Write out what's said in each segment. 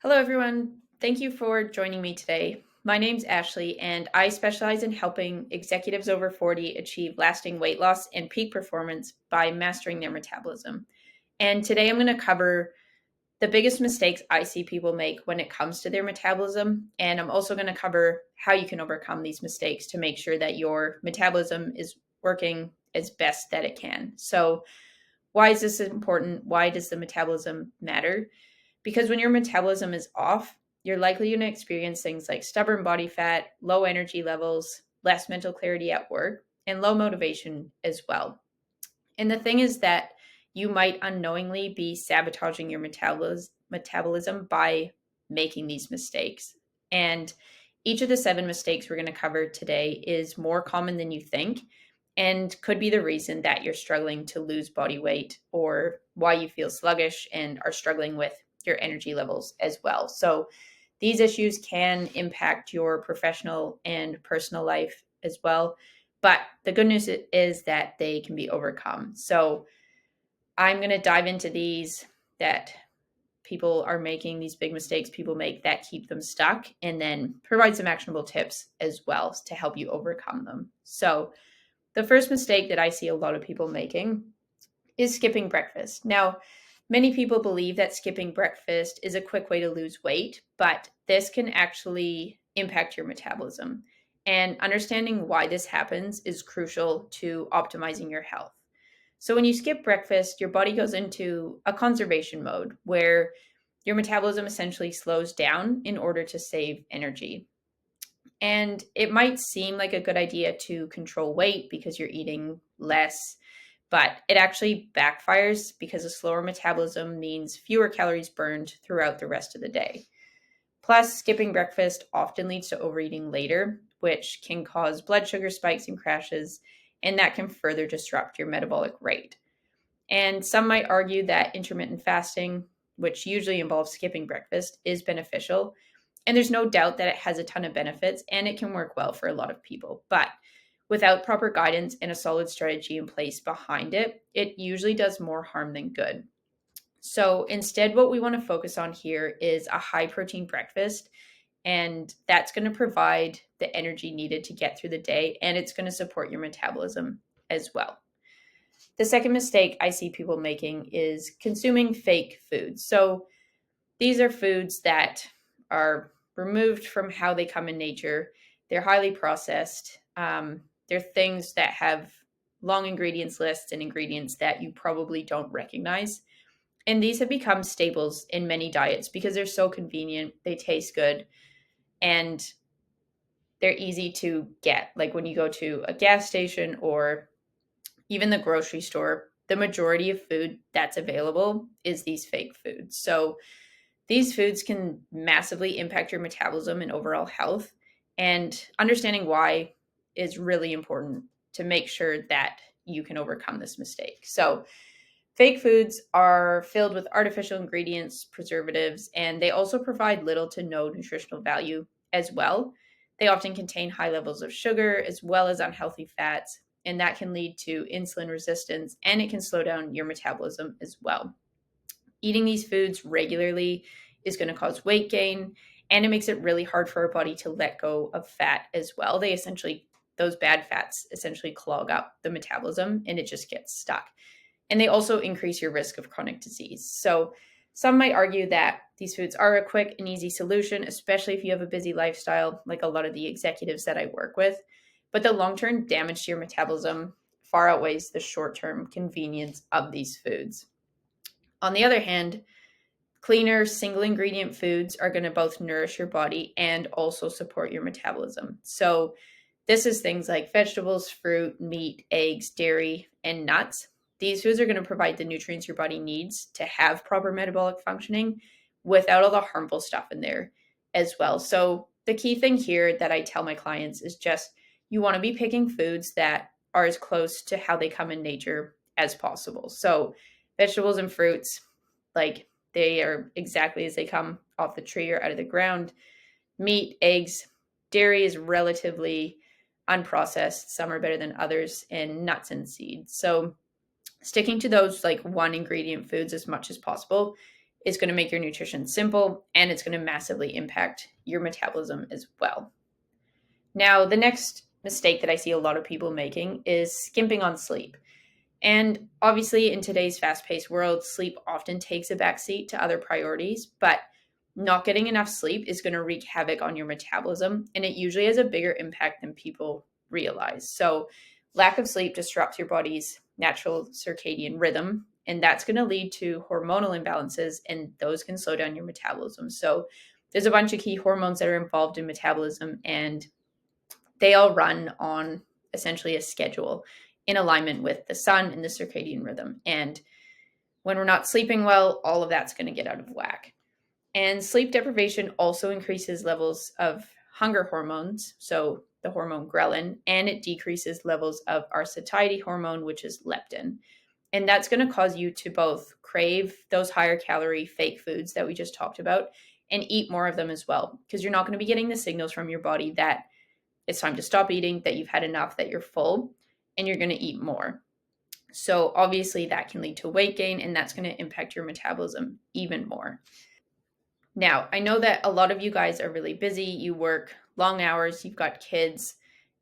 Hello, everyone. Thank you for joining me today. My name's Ashley, and I specialize in helping executives over 40 achieve lasting weight loss and peak performance by mastering their metabolism. And today I'm going to cover the biggest mistakes I see people make when it comes to their metabolism. And I'm also going to cover how you can overcome these mistakes to make sure that your metabolism is working as best that it can. So, why is this important? Why does the metabolism matter? Because when your metabolism is off, you're likely going to experience things like stubborn body fat, low energy levels, less mental clarity at work, and low motivation as well. And the thing is that you might unknowingly be sabotaging your metabolism by making these mistakes. And each of the 7 mistakes we're going to cover today is more common than you think and could be the reason that you're struggling to lose body weight or why you feel sluggish and are struggling with your energy levels as well. So, these issues can impact your professional and personal life as well. But the good news is that they can be overcome. So, I'm going to dive into these that people are making, these big mistakes people make that keep them stuck, and then provide some actionable tips as well to help you overcome them. So, the first mistake that I see a lot of people making is skipping breakfast. Now, many people believe that skipping breakfast is a quick way to lose weight, but this can actually impact your metabolism. And understanding why this happens is crucial to optimizing your health. So, when you skip breakfast, your body goes into a conservation mode where your metabolism essentially slows down in order to save energy. And it might seem like a good idea to control weight because you're eating less, but it actually backfires because a slower metabolism means fewer calories burned throughout the rest of the day. Plus, skipping breakfast often leads to overeating later, which can cause blood sugar spikes and crashes, and that can further disrupt your metabolic rate. And some might argue that intermittent fasting, which usually involves skipping breakfast, is beneficial. And there's no doubt that it has a ton of benefits and it can work well for a lot of people. But without proper guidance and a solid strategy in place behind it, it usually does more harm than good. So instead, what we want to focus on here is a high protein breakfast. And that's going to provide the energy needed to get through the day. And it's going to support your metabolism as well. The second mistake I see people making is consuming fake foods. So these are foods that are removed from how they come in nature. They're highly processed. They're things that have long ingredients lists and ingredients that you probably don't recognize. And these have become staples in many diets because they're so convenient, they taste good, and they're easy to get. Like when you go to a gas station or even the grocery store, the majority of food that's available is these fake foods. So these foods can massively impact your metabolism and overall health. And understanding why is really important to make sure that you can overcome this mistake. So, fake foods are filled with artificial ingredients, preservatives, and they also provide little to no nutritional value as well. They often contain high levels of sugar as well as unhealthy fats, and that can lead to insulin resistance and it can slow down your metabolism as well. Eating these foods regularly is going to cause weight gain, and it makes it really hard for our body to let go of fat as well. Those bad fats essentially clog up the metabolism and it just gets stuck. And they also increase your risk of chronic disease. So, some might argue that these foods are a quick and easy solution, especially if you have a busy lifestyle, like a lot of the executives that I work with. But the long term damage to your metabolism far outweighs the short term convenience of these foods. On the other hand, cleaner single ingredient foods are going to both nourish your body and also support your metabolism. So, this is things like vegetables, fruit, meat, eggs, dairy, and nuts. These foods are going to provide the nutrients your body needs to have proper metabolic functioning without all the harmful stuff in there as well. So, the key thing here that I tell my clients is just you want to be picking foods that are as close to how they come in nature as possible. So, vegetables and fruits, like they are exactly as they come off the tree or out of the ground. Meat, eggs, dairy is relatively unprocessed. Some are better than others, and nuts and seeds. So, sticking to those like one ingredient foods as much as possible It's going to make your nutrition simple, and it's going to massively impact your metabolism as well. Now, the next mistake that I see a lot of people making is skimping on sleep. And obviously, in today's fast paced world, sleep often takes a backseat to other priorities, but not getting enough sleep is going to wreak havoc on your metabolism, and it usually has a bigger impact than people realize. So, lack of sleep disrupts your body's natural circadian rhythm, and that's going to lead to hormonal imbalances, and those can slow down your metabolism. So, there's a bunch of key hormones that are involved in metabolism, and they all run on essentially a schedule in alignment with the sun and the circadian rhythm. And when we're not sleeping well, all of that's going to get out of whack. And sleep deprivation also increases levels of hunger hormones, so the hormone ghrelin, and it decreases levels of our satiety hormone, which is leptin. And that's going to cause you to both crave those higher calorie fake foods that we just talked about and eat more of them as well, because you're not going to be getting the signals from your body that it's time to stop eating, that you've had enough, that you're full, and you're going to eat more. So obviously that can lead to weight gain, and that's going to impact your metabolism even more. Now, I know that a lot of you guys are really busy. You work long hours, you've got kids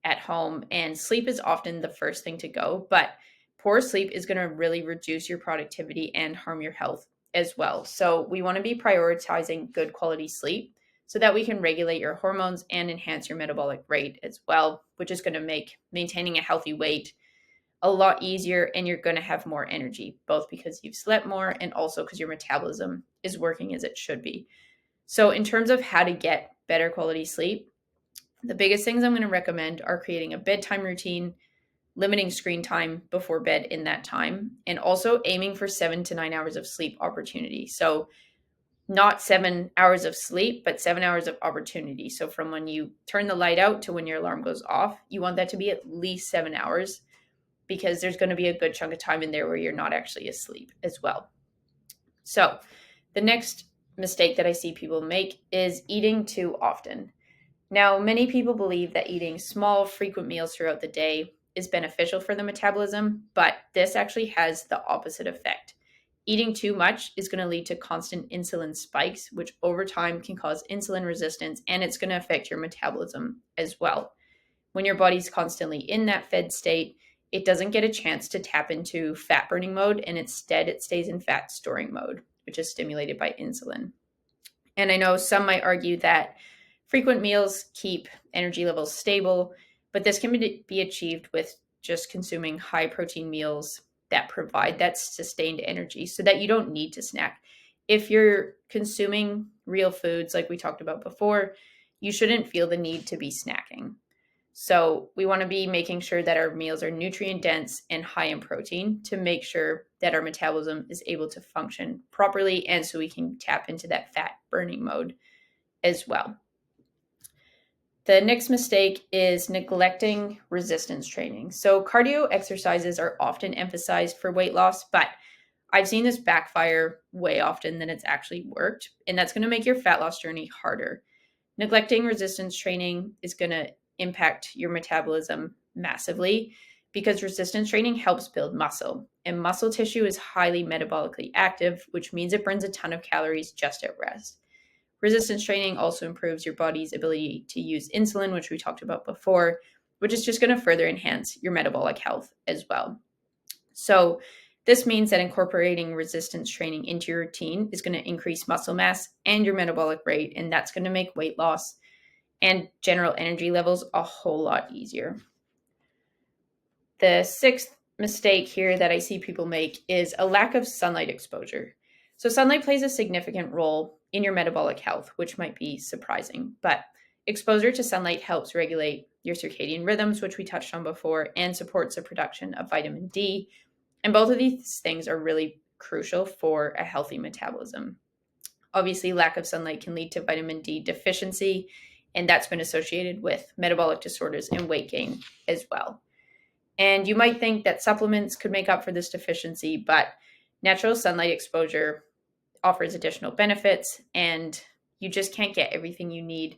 at home, and sleep is often the first thing to go. But poor sleep is going to really reduce your productivity and harm your health as well. So we want to be prioritizing good quality sleep so that we can regulate your hormones and enhance your metabolic rate as well, which is going to make maintaining a healthy weight a lot easier, and you're going to have more energy, both because you've slept more and also because your metabolism is working as it should be. So in terms of how to get better quality sleep, the biggest things I'm going to recommend are creating a bedtime routine, limiting screen time before bed in that time, and also aiming for 7 to 9 hours of sleep opportunity. So not 7 hours of sleep, but 7 hours of opportunity. So from when you turn the light out to when your alarm goes off, you want that to be at least 7 hours, because there's going to be a good chunk of time in there where you're not actually asleep as well. So the next mistake that I see people make is eating too often. Now, many people believe that eating small, frequent meals throughout the day is beneficial for the metabolism, but this actually has the opposite effect. Eating too much is going to lead to constant insulin spikes, which over time can cause insulin resistance, and it's going to affect your metabolism as well. When your body's constantly in that fed state, it doesn't get a chance to tap into fat burning mode, and instead it stays in fat storing mode, which is stimulated by insulin. And I know some might argue that frequent meals keep energy levels stable, but this can be achieved with just consuming high protein meals that provide that sustained energy so that you don't need to snack. If you're consuming real foods like we talked about before, you shouldn't feel the need to be snacking. So we want to be making sure that our meals are nutrient dense and high in protein to make sure that our metabolism is able to function properly, and so we can tap into that fat burning mode as well. The next mistake is neglecting resistance training. So cardio exercises are often emphasized for weight loss, but I've seen this backfire way often than it's actually worked, and that's going to make your fat loss journey harder. Neglecting resistance training is going to impact your metabolism massively, because resistance training helps build muscle, and muscle tissue is highly metabolically active, which means it burns a ton of calories just at rest. Resistance training also improves your body's ability to use insulin, which we talked about before, which is just going to further enhance your metabolic health as well. So this means that incorporating resistance training into your routine is going to increase muscle mass and your metabolic rate, and that's going to make weight loss and general energy levels a whole lot easier. The sixth mistake here that I see people make is a lack of sunlight exposure. So sunlight plays a significant role in your metabolic health, which might be surprising, but exposure to sunlight helps regulate your circadian rhythms, which we touched on before, and supports the production of vitamin D. And both of these things are really crucial for a healthy metabolism. Obviously, lack of sunlight can lead to vitamin D deficiency, and that's been associated with metabolic disorders and weight gain as well. And you might think that supplements could make up for this deficiency, but natural sunlight exposure offers additional benefits, and you just can't get everything you need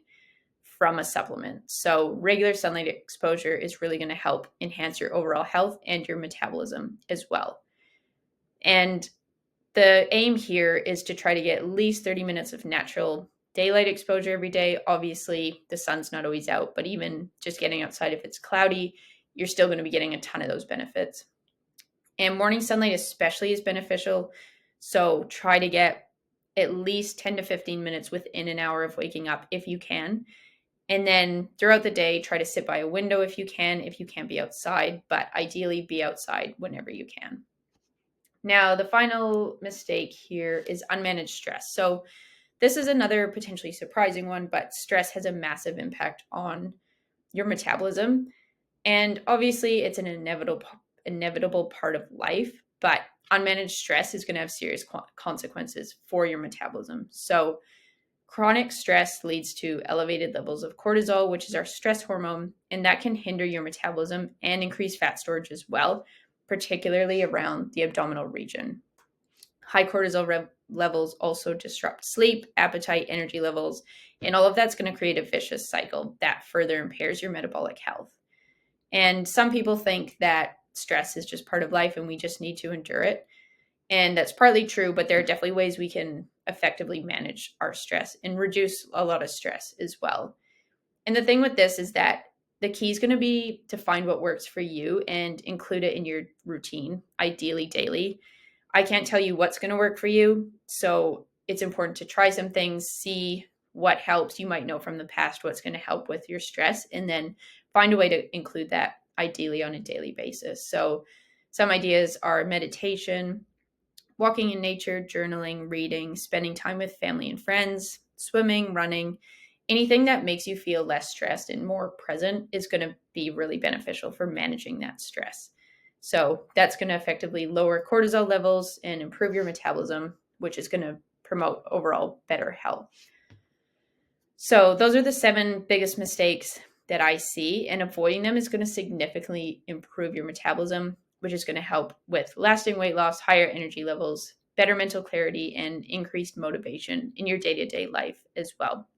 from a supplement. So regular sunlight exposure is really going to help enhance your overall health and your metabolism as well. And The aim here is to try to get at least 30 minutes of natural daylight exposure every day. Obviously, the sun's not always out, but even just getting outside if it's cloudy, you're still going to be getting a ton of those benefits. And morning sunlight especially is beneficial. So try to get at least 10 to 15 minutes within an hour of waking up if you can. And then throughout the day, try to sit by a window if you can't be outside, but ideally be outside whenever you can. Now, the final mistake here is unmanaged stress. So this is another potentially surprising one, but stress has a massive impact on your metabolism. And obviously, it's an inevitable part of life, but unmanaged stress is going to have serious consequences for your metabolism. So, chronic stress leads to elevated levels of cortisol, which is our stress hormone, and that can hinder your metabolism and increase fat storage as well, particularly around the abdominal region. High cortisol levels also disrupt sleep, appetite, energy levels, and all of that's going to create a vicious cycle that further impairs your metabolic health. And some people think that stress is just part of life and we just need to endure it. And that's partly true, but there are definitely ways we can effectively manage our stress and reduce a lot of stress as well. And the thing with this is that the key is going to be to find what works for you and include it in your routine, ideally daily. I can't tell you what's going to work for you. So it's important to try some things, see what helps. You might know from the past what's going to help with your stress, and then find a way to include that ideally on a daily basis. So some ideas are meditation, walking in nature, journaling, reading, spending time with family and friends, swimming, running. Anything that makes you feel less stressed and more present is going to be really beneficial for managing that stress. So that's going to effectively lower cortisol levels and improve your metabolism, which is going to promote overall better health. So those are the 7 biggest mistakes that I see, and avoiding them is going to significantly improve your metabolism, which is going to help with lasting weight loss, higher energy levels, better mental clarity, and increased motivation in your day-to-day life as well.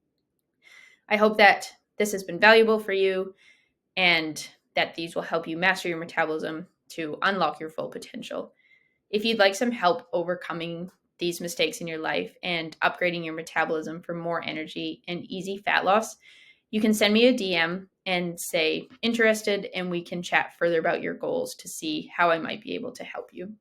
I hope that this has been valuable for you and that these will help you master your metabolism to unlock your full potential. If you'd like some help overcoming these mistakes in your life and upgrading your metabolism for more energy and easy fat loss, you can send me a DM and say interested, and we can chat further about your goals to see how I might be able to help you.